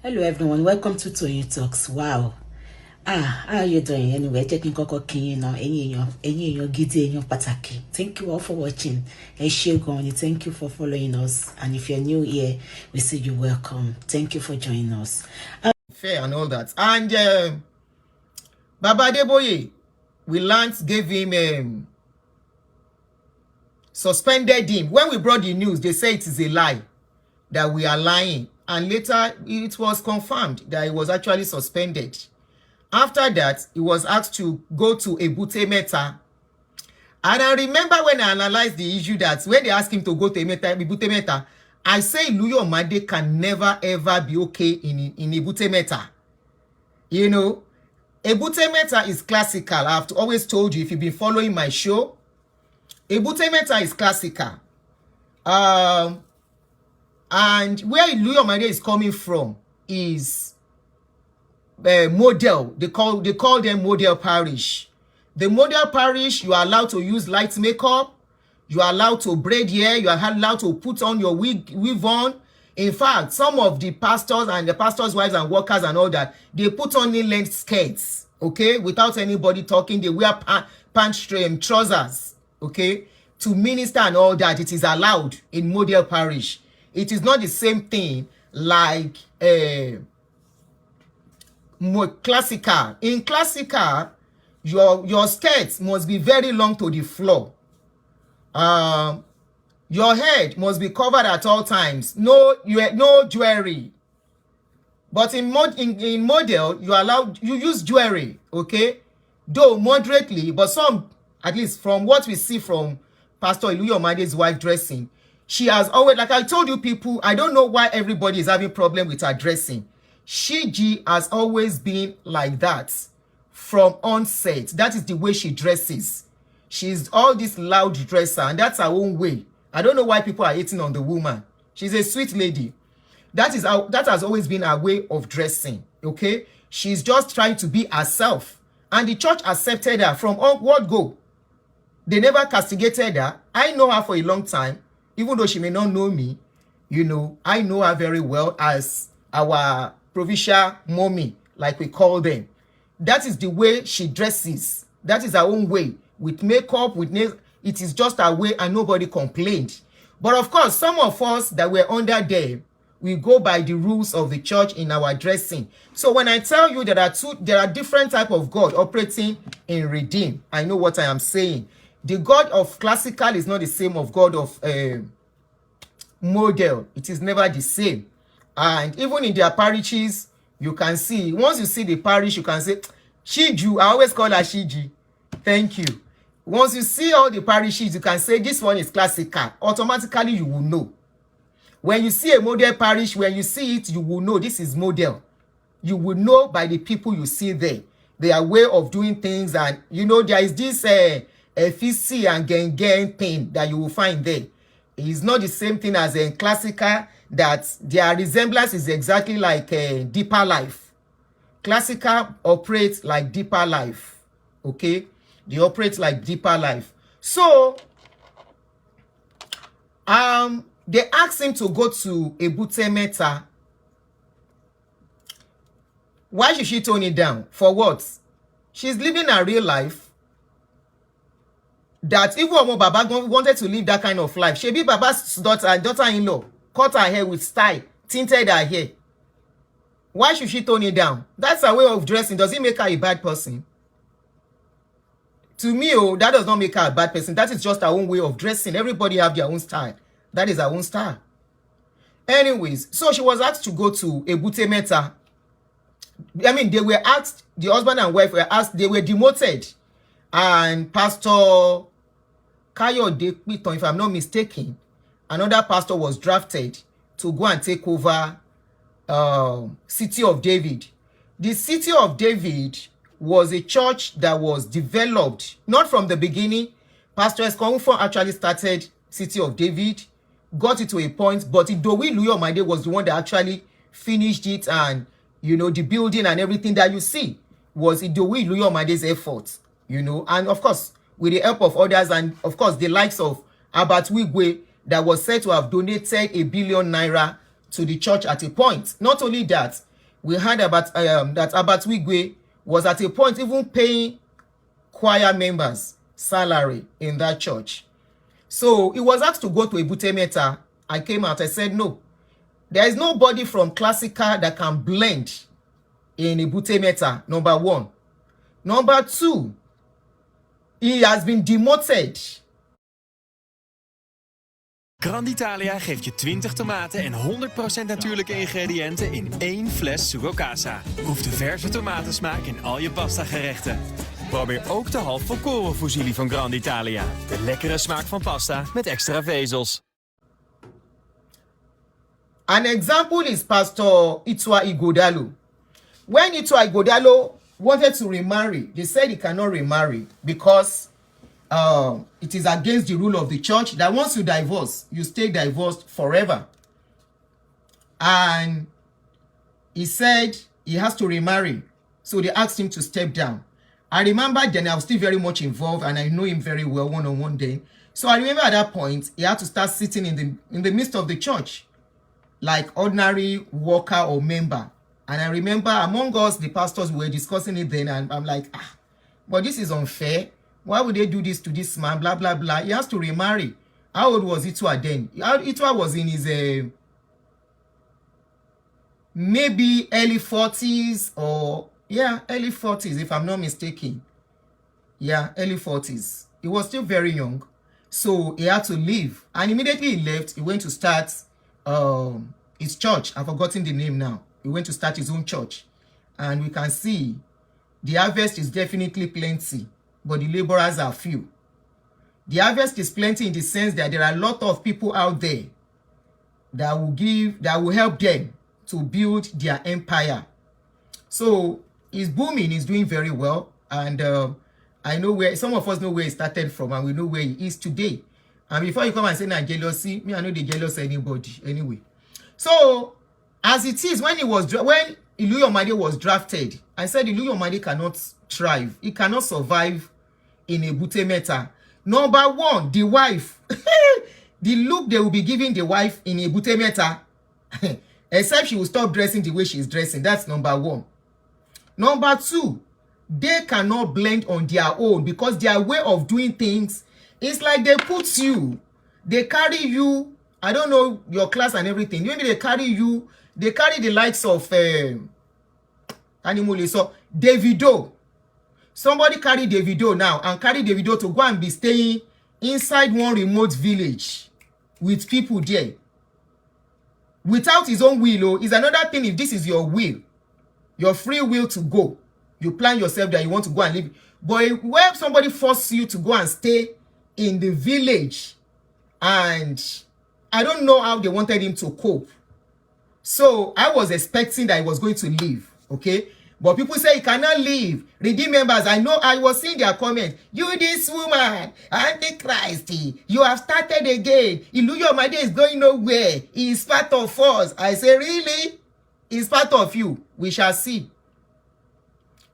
Hello everyone, welcome to Tony Talks. Wow. How are you doing? Anyway, taking koko kin now. Any gidi pataki. Thank you all for watching. Thank you for following us. And if you're new here, we say you welcome. Thank you for joining us. Fair and all that. And Baba Adeboye, we learned, gave him suspended him. When we brought the news, they say it is a lie, that we are lying. And later, it was confirmed that he was actually suspended. After that, he was asked to go to Ebute Metta. And I remember when I analyzed the issue that when they asked him to go to Ebute Metta, I say ILUYOMADE can never ever be okay in Ebute Metta. You know, Ebute Metta is classical. I've always told you, if you've been following my show, Ebute Metta is classical. And where ILUYOMADE is coming from is model. They call them model parish. The model parish, you are allowed to use light makeup. You are allowed to braid hair. You are allowed to put on your weave on. In fact, some of the pastors and the pastors' wives and workers and all that, they put on knee-length skirts, okay, without anybody talking. They wear pants, trousers, okay, to minister and all that. It is allowed in model parish. It is not the same thing like more classical. In classical, your skirts must be very long to the floor. Your head must be covered at all times. No jewelry. But in model, you use jewelry, okay? Though moderately, but some, at least from what we see from Pastor ILUYOMADE's wife dressing, she has always, like I told you people, I don't know why everybody is having problem with her dressing. She has always been like that from onset. That is the way she dresses. She's all this loud dresser, and that's her own way. I don't know why people are hating on the woman. She's a sweet lady. That has always been her way of dressing, okay? She's just trying to be herself. And the church accepted her from what go. They never castigated her. I know her for a long time. Even though she may not know me, you know, I know her very well as our provincial mommy, like we call them. That is the way she dresses. That is her own way. With makeup, with nails, it is just her way and nobody complained. But of course, some of us that were under there, we go by the rules of the church in our dressing. So when I tell you there are different type of God operating in Redeem, I know what I am saying. The God of classical is not the same of God of model. It is never the same. And even in their parishes, you can see, once you see the parish, you can say, Shiju. I always call her Shiji. Thank you. Once you see all the parishes, you can say, this one is classical. Automatically, you will know. When you see a model parish, when you see it, you will know this is model. You will know by the people you see there. Their way of doing things. And, you know, there is this FEC and gang thing that you will find there. It is not the same thing as a classical, that their resemblance is exactly like Deeper Life. Classical operates like Deeper Life. Okay? They operate like Deeper Life. So, they asked him to go to Ebute Metta. Why should she tone it down? For what? She's living her real life. That even Omo Baba wanted to live that kind of life. Shebi Baba's daughter-in-law cut her hair with style, tinted her hair. Why should she tone it down? That's her way of dressing. Does it make her a bad person? To me, that does not make her a bad person. That is just her own way of dressing. Everybody have their own style. That is her own style. Anyways, so she was asked to go to Ebute Metta. I mean, they were asked, the husband and wife were asked, they were demoted. And Pastor Kayode, if I'm not mistaken, another pastor was drafted to go and take over City of David. The City of David was a church that was developed, not from the beginning. Pastor Eskonfo actually started City of David, got it to a point, but Idowu ILUYOMADE was the one that actually finished it, and, you know, the building and everything that you see was Idowu ILUYOMADE's effort, you know, and of course, with the help of others, and of course, the likes of Abat Wigwe, that was said to have donated 1 billion naira to the church at a point. Not only that, we heard about that Abatwigwe was at a point even paying choir members salary in that church. So he was asked to go to Ebute Metta. I came out, I said, no, there is nobody from classical that can blend in Ebute Metta, number one. Number two, he has been demoted. Granditalia geeft je 20 tomaten en 100% natuurlijke ingrediënten in 1 fles Sugocasa. Proef de verse tomatensmaak in al je pasta gerechten. Probeer ook de half volkoren fusilli van Granditalia. De lekkere smaak van pasta met extra vezels. An example is Pastor Itua Ighodalo. When Itua Ighodalo wanted to remarry, they said he cannot remarry because it is against the rule of the church that once you divorce, you stay divorced forever. And he said he has to remarry. So they asked him to step down. I remember then I was still very much involved and I know him very well one-on-one day. So I remember at that point, he had to start sitting in the midst of the church like ordinary worker or member. And I remember among us, the pastors were discussing it then, and I'm like, but this is unfair. Why would they do this to this man? Blah, blah, blah. He has to remarry. How old was Itua then? Itua was in his maybe early 40s or, yeah, early 40s, if I'm not mistaken. Yeah, early 40s. He was still very young. So he had to leave. And immediately he left, he went to start his church. I've forgotten the name now. He went to start his own church. And we can see the harvest is definitely plenty, but the laborers are few. The harvest is plenty in the sense that there are a lot of people out there that will help them to build their empire. So he's booming, he's doing very well. And I know where, some of us know where he started from and we know where he is today. And before you come and say, nah, jealousy, me, I know they jealous anybody anyway. So as it is, when ILUYOMADE was drafted, I said ILUYOMADE cannot thrive. He cannot survive in Ebute Metta. Number one, the wife. The look they will be giving the wife in Ebute Metta, except she will stop dressing the way she's dressing. That's number one. Number two, they cannot blend on their own because their way of doing things is like they put you, they carry you, I don't know your class and everything. Maybe they carry you, they carry the likes of Davido. Somebody carry Davido now and carry Davido to go and be staying inside one remote village with people there. Without his own will, oh, is another thing if this is your will, your free will to go. You plan yourself that you want to go and live. But where somebody forces you to go and stay in the village, and I don't know how they wanted him to cope. So I was expecting that he was going to leave, okay? But people say he cannot leave. Redeem members, I know, I was seeing their comments. You, this woman, Antichrist, you have started again. ILUYOMADE is going nowhere. He is part of us. I say, really? He's part of you. We shall see.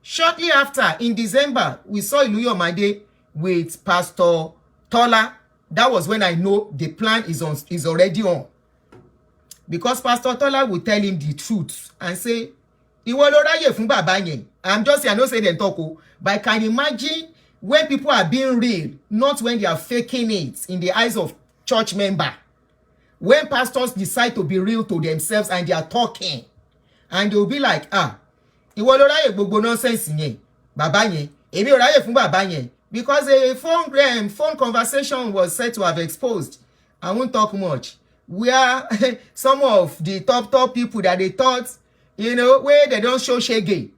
Shortly after, in December, we saw ILUYOMADE with Pastor Tola. That was when I know the plan is already on. Because Pastor Tola will tell him the truth and say, I'm just saying, I don't say them talk, but I can imagine when people are being real, not when they are faking it in the eyes of church member. When pastors decide to be real to themselves and they are talking, and they'll be like, nonsense because a phone conversation was said to have exposed. I won't talk much. Where some of the top people that they thought, you know, where they don't show shege,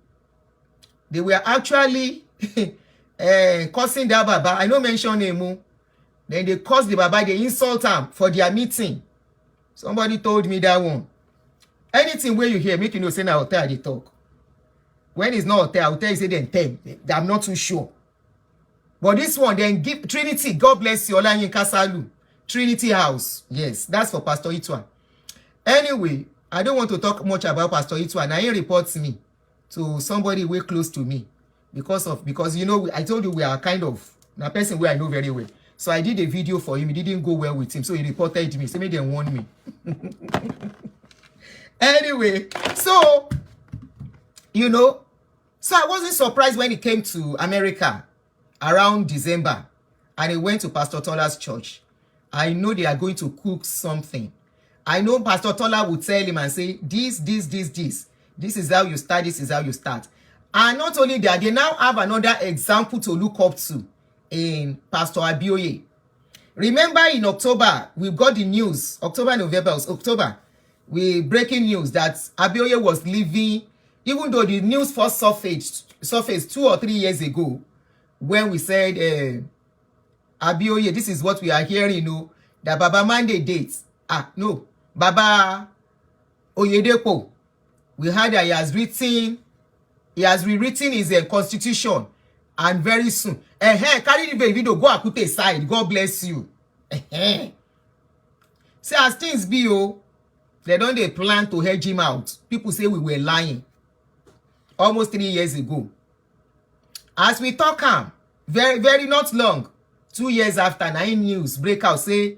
they were actually cursing that Baba. I don't mention name. Then they curse the Baba, they insult him for their meeting. Somebody told me that one. Anything where you hear, make you know, say now hotel they talk. When it's not hotel, I'll tell you, say then 10. I'm not too sure. But this one, then give Trinity, God bless you, Olayin Kasalu. Trinity House. Yes, that's for Pastor Itua. Anyway, I don't want to talk much about Pastor Itua. Now he reports me to somebody way close to me. Because you know, I told you we are kind of a person where I know very well. So I did a video for him. It didn't go well with him. So he reported me. So maybe they warned me. Anyway, so you know. So I wasn't surprised when he came to America around December and he went to Pastor Tola's church. I know they are going to cook something. I know Pastor Tola would tell him and say, this. This is how you start, this is how you start. And not only that, they now have another example to look up to in Pastor Abioye. Remember in October, we got the news, October, we breaking news that Abioye was leaving, even though the news first surfaced 2 or 3 years ago, when we said, Abioye, this is what we are hearing, you know, that Baba Monday dates. No, Baba Oyedepo, we heard that he has rewritten his constitution, and very soon, carry the video, go Akute side, God bless you. See, as things be, they don't they plan to hedge him out. People say we were lying almost 3 years ago. As we talk, very not long, 2 years after, 9 news break out, say,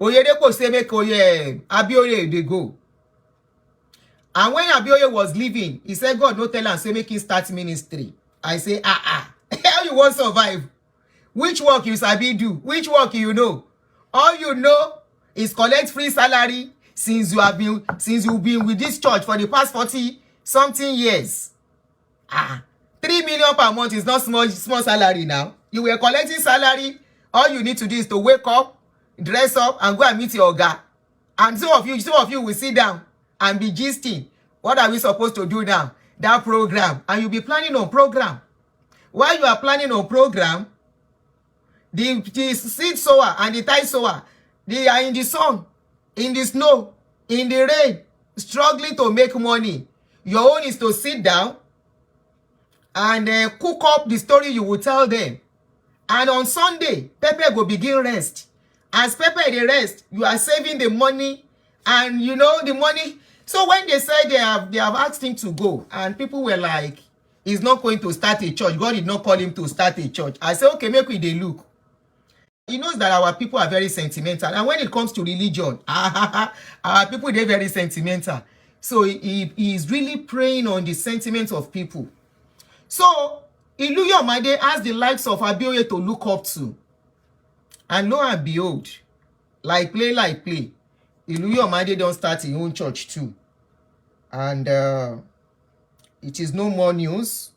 Oyedepo say make Abioye they go. And when Abioye was leaving, he said, God no tell him, say make him start ministry. I say, how you want to survive? Which work you sabi do? Which work you know? All you know is collect free salary since you've been with this church for the past 40-something years. 3 million per month is not small salary now. You were collecting salary. All you need to do is to wake up, dress up, and go and meet your guy. And some of you will sit down and be gisting. What are we supposed to do now? That program. And you'll be planning on program. While you are planning on program, the seed sower and the tithe sower, they are in the sun, in the snow, in the rain, struggling to make money. Your own is to sit down and cook up the story you will tell them. And on Sunday, Pepe will begin rest. As Pepe the rest, you are saving the money, and you know the money. So when they said they have asked him to go, and people were like, he's not going to start a church. God did not call him to start a church. I said, okay, make we they look. He knows that our people are very sentimental. And when it comes to religion, our people, they're very sentimental. So he is really preying on the sentiments of people. So ILUYOMADE has the likes of Abioye to look up to. And lo and behold, like play, ILUYOMADE don't start his own church too. And it is no more news.